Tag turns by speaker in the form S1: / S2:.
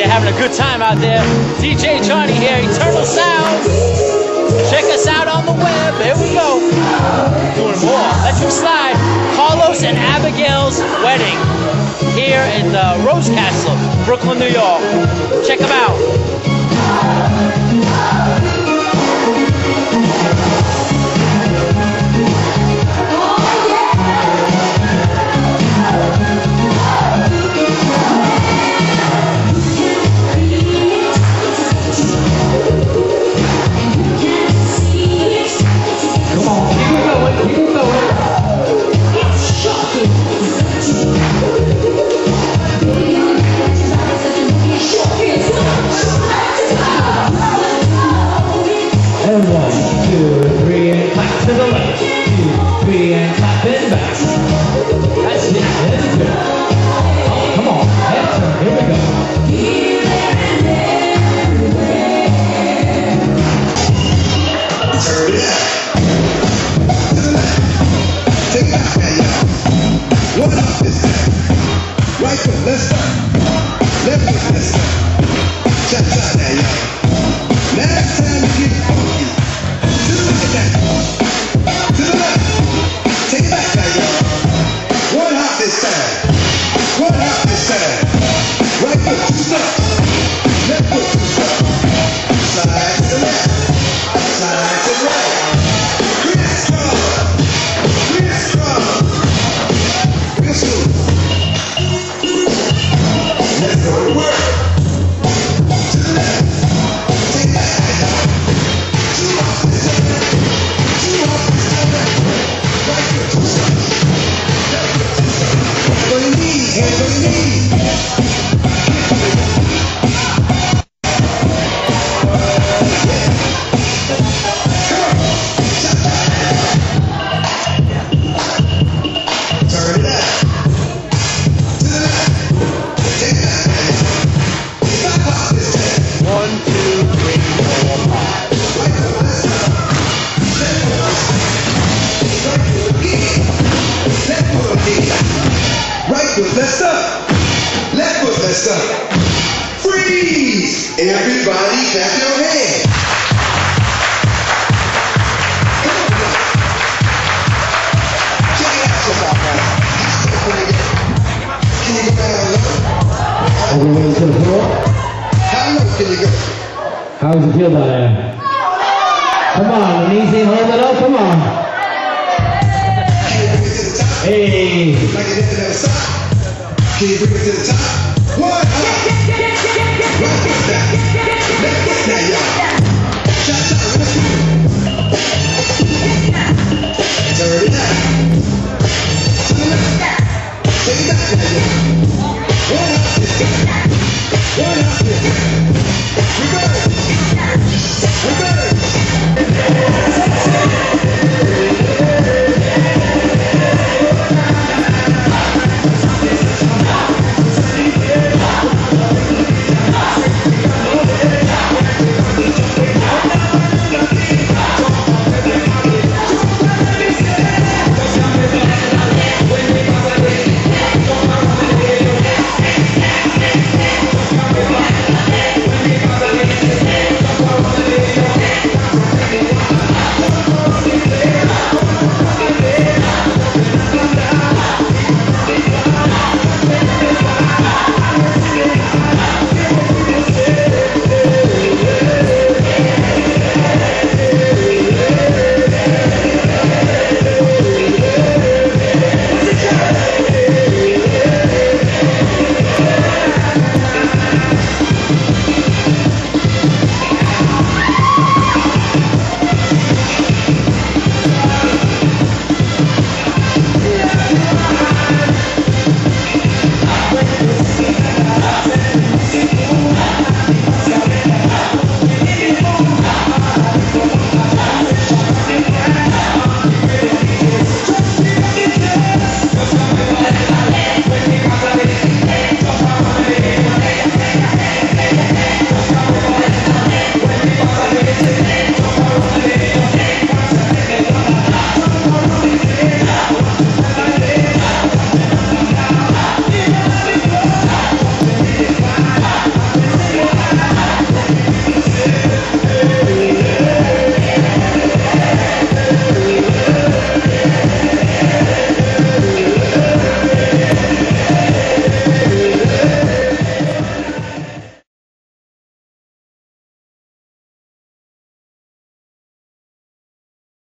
S1: Having a good time out there. DJ Johnnee here, Eternal Sound. Check us out on the web. Here we go. Doing more. Let you slide. Carlos and Abigail's wedding here in the Rose Castle, Brooklyn, New York. Check them out.
S2: And 1, 2, 3, and clap to the left. 2, 3, and clap and back. That's it. Head turn. Oh, come on. Head turn. Here we go. Here and everywhere. Turn it out. To the left. Take it back now, y'all. One up this time. Right foot, let's start. Left foot, let's start. Cha-cha now, y'all. Last time we get funky. To the left now. To the left. Take it back now, y'all. One hop this time. One hop this time. Right foot, 2 steps. Left foot, 2 steps. Slide to the left. Slide to the right. Real strong. Real strong. Real smooth. Let's go to work. To the left. Let's up. Left foot, let's up. Freeze! Everybody clap your hands. Check it out, check out, man. Can you go down low? All the way to the floor? How low can you go? How does it feel down there? Come on, easy, hold it up, come on. Can you bring it to the top? Hey. Like it hit the other side. Can you bring it to the top? One, up. Right foot down. Left foot now, y'all. Cha-cha,